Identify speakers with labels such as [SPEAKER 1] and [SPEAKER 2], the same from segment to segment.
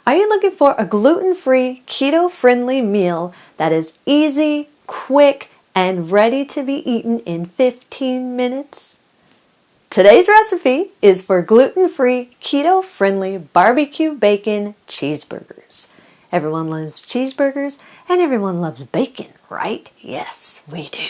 [SPEAKER 1] Are you looking for a gluten-free, keto-friendly meal that is easy, quick, and ready to be eaten in 15 minutes? Today's recipe is for gluten-free, keto-friendly barbecue bacon cheeseburgers. Everyone loves cheeseburgers and everyone loves bacon, right? Yes, we do.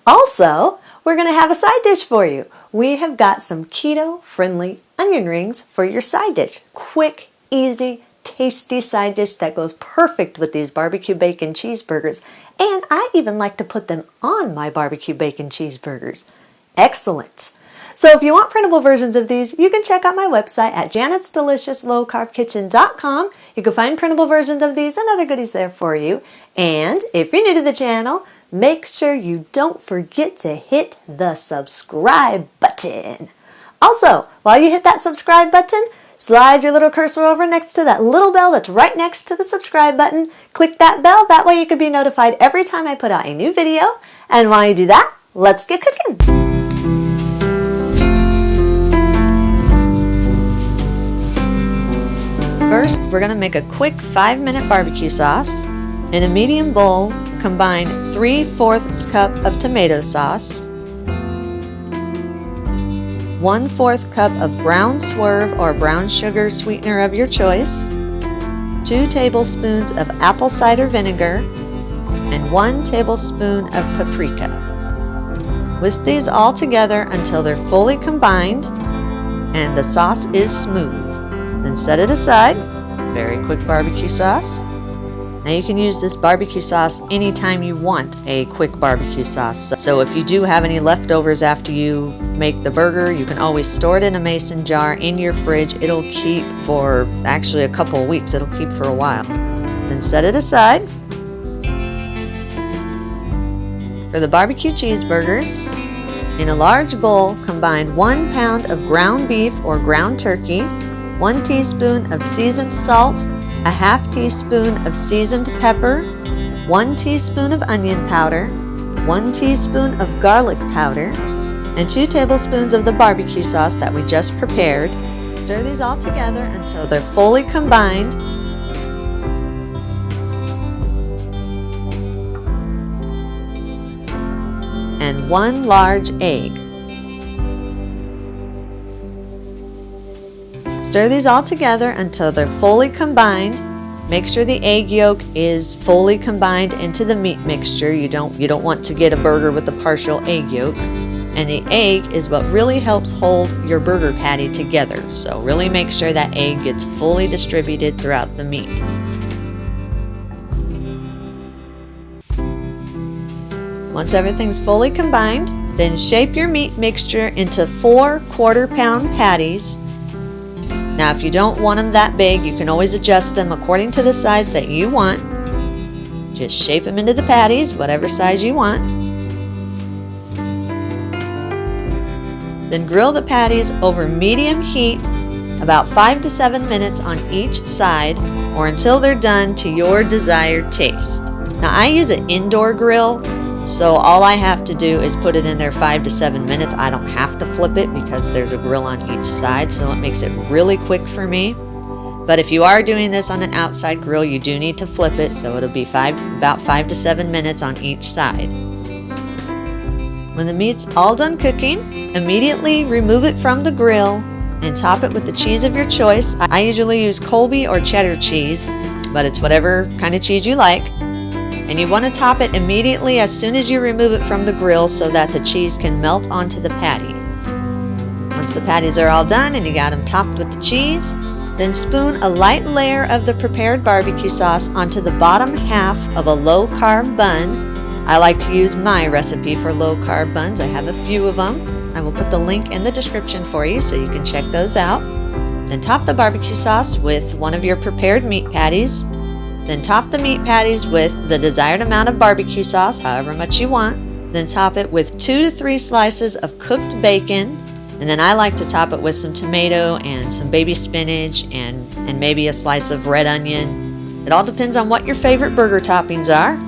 [SPEAKER 1] Also, we're going to have a side dish for you. We have got some keto-friendly onion rings for your side dish. Quick, easy, tasty side dish that goes perfect with these barbecue bacon cheeseburgers. And I even like to put them on my barbecue bacon cheeseburgers. Excellent. So if you want printable versions of these, you can check out my website at janetsdeliciouslowcarbkitchen.com. You can find printable versions of these and other goodies there for you. And if you're new to the channel, make sure you don't forget to hit the subscribe button. Also, while you hit that subscribe button, slide your little cursor over next to that little bell that's right next to the subscribe button. Click that bell. That way you can be notified every time I put out a new video. And while you do that, let's get cooking. First, we're going to make a quick 5-minute barbecue sauce. In a medium bowl, combine 3/4 cup of tomato sauce, 1/4 cup of brown swerve or brown sugar sweetener of your choice, 2 tablespoons of apple cider vinegar, and 1 tablespoon of paprika. Whisk these all together until they're fully combined and the sauce is smooth. Then set it aside. Very quick barbecue sauce. Now you can use this barbecue sauce anytime you want a quick barbecue sauce. So if you do have any leftovers after you make the burger, you can always store it in a mason jar in your fridge. It'll keep for actually a couple of weeks. It'll keep for a while. Then set it aside. For the barbecue cheeseburgers, in a large bowl, combine 1 pound of ground beef or ground turkey, 1 teaspoon of seasoned salt, a half teaspoon of seasoned pepper, 1 teaspoon of onion powder, 1 teaspoon of garlic powder, and 2 tablespoons of the barbecue sauce that we just prepared. Stir these all together until they're fully combined. And 1 large egg. Stir these all together until they're fully combined. Make sure the egg yolk is fully combined into the meat mixture. You don't want to get a burger with a partial egg yolk. And the egg is what really helps hold your burger patty together. So really make sure that egg gets fully distributed throughout the meat. Once everything's fully combined, then shape your meat mixture into 4 1/4-pound patties. Now if you don't want them that big, you can always adjust them according to the size that you want. Just shape them into the patties, whatever size you want. Then grill the patties over medium heat about 5 to 7 minutes on each side or until they're done to your desired taste. Now I use an indoor grill, so all I have to do is put it in there 5 to 7 minutes. I don't have to flip it because there's a grill on each side, so it makes it really quick for me. But if you are doing this on an outside grill, you do need to flip it, so it'll be about 5 to 7 minutes on each side. When the meat's all done cooking, immediately remove it from the grill and top it with the cheese of your choice. I usually use Colby or cheddar cheese, but it's whatever kind of cheese you like. And you want to top it immediately as soon as you remove it from the grill so that the cheese can melt onto the patty. Once the patties are all done and you got them topped with the cheese, then spoon a light layer of the prepared barbecue sauce onto the bottom half of a low-carb bun. I like to use my recipe for low-carb buns. I have a few of them. I will put the link in the description for you so you can check those out. Then top the barbecue sauce with one of your prepared meat patties. Then top the meat patties with the desired amount of barbecue sauce, however much you want. Then top it with 2 to 3 slices of cooked bacon. And then I like to top it with some tomato and some baby spinach and maybe a slice of red onion. It all depends on what your favorite burger toppings are.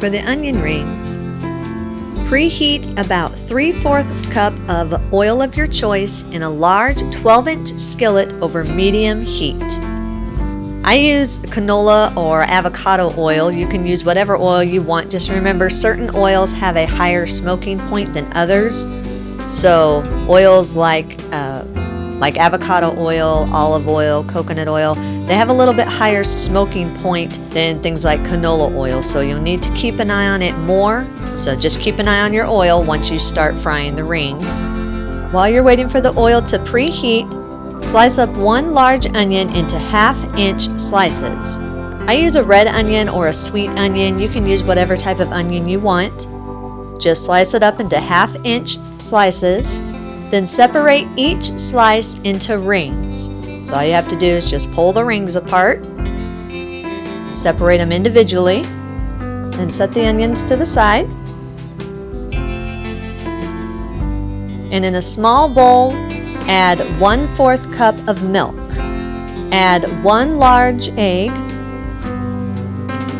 [SPEAKER 1] For the onion rings, Preheat about 3/4 cup of oil of your choice in a large 12-inch skillet over medium heat. I use canola or avocado oil. You can use whatever oil you want. Just remember, certain oils have a higher smoking point than others. So oils like avocado oil, olive oil, coconut oil, they have a little bit higher smoking point than things like canola oil. So you'll need to keep an eye on it more. So just keep an eye on your oil once you start frying the rings. While you're waiting for the oil to preheat, slice up 1 large onion into 1/2-inch slices. I use a red onion or a sweet onion. You can use whatever type of onion you want. Just slice it up into 1/2-inch slices. Then separate each slice into rings. So all you have to do is just pull the rings apart, separate them individually, then set the onions to the side. And in a small bowl, add 1/4 cup of milk. Add 1 large egg.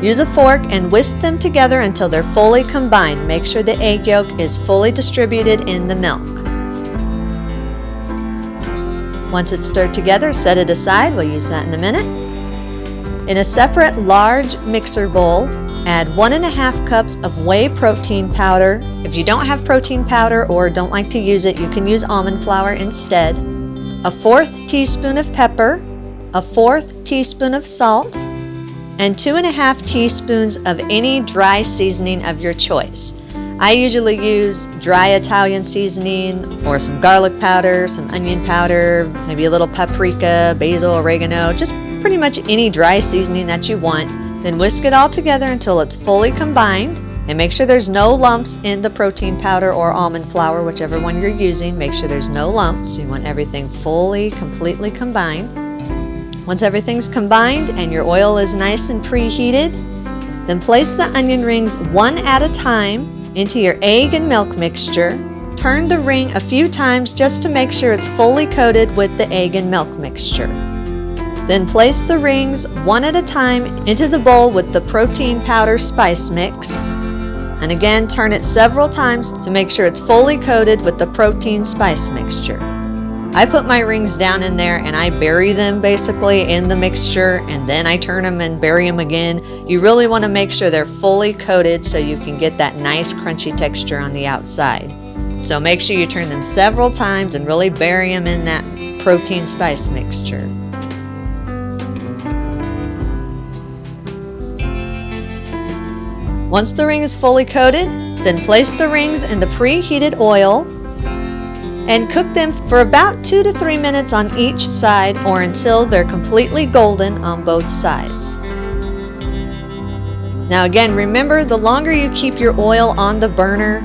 [SPEAKER 1] Use a fork and whisk them together until they're fully combined. Make sure the egg yolk is fully distributed in the milk. Once it's stirred together, set it aside. We'll use that in a minute. In a separate large mixer bowl, add 1.5 cups of whey protein powder. If you don't have protein powder or don't like to use it, you can use almond flour instead. A 1/4 teaspoon of pepper, a 1/4 teaspoon of salt, and 2.5 teaspoons of any dry seasoning of your choice. I usually use dry Italian seasoning or some garlic powder, some onion powder, maybe a little paprika, basil, oregano, just pretty much any dry seasoning that you want. Then whisk it all together until it's fully combined, and make sure there's no lumps in the protein powder or almond flour, whichever one you're using. Make sure there's no lumps. You want everything fully, completely combined. Once everything's combined and your oil is nice and preheated, then place the onion rings one at a time into your egg and milk mixture. Turn the ring a few times just to make sure it's fully coated with the egg and milk mixture. Then place the rings one at a time into the bowl with the protein powder spice mix. And again, turn it several times to make sure it's fully coated with the protein spice mixture. I put my rings down in there and I bury them basically in the mixture, and then I turn them and bury them again. You really want to make sure they're fully coated so you can get that nice crunchy texture on the outside. So make sure you turn them several times and really bury them in that protein spice mixture. Once the ring is fully coated, then place the rings in the preheated oil and cook them for about 2 to 3 minutes on each side, or until they're completely golden on both sides. Now again, remember, the longer you keep your oil on the burner,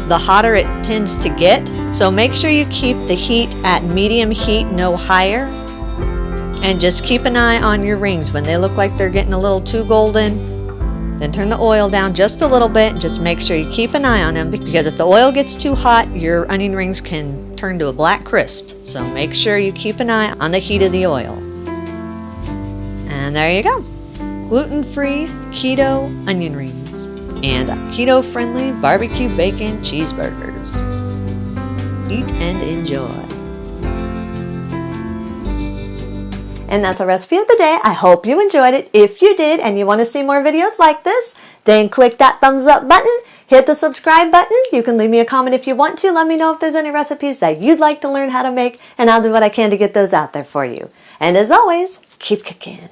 [SPEAKER 1] the hotter it tends to get. So make sure you keep the heat at medium heat, no higher. And just keep an eye on your rings. When they look like they're getting a little too golden, then turn the oil down just a little bit and just make sure you keep an eye on them, because if the oil gets too hot, your onion rings can turn to a black crisp. So make sure you keep an eye on the heat of the oil. And there you go. Gluten-free keto onion rings and keto-friendly barbecue bacon cheeseburgers. Eat and enjoy. And that's our recipe of the day. I hope you enjoyed it. If you did and you want to see more videos like this, then click that thumbs up button, hit the subscribe button. You can leave me a comment if you want to. Let me know if there's any recipes that you'd like to learn how to make, and I'll do what I can to get those out there for you. And as always, keep cooking.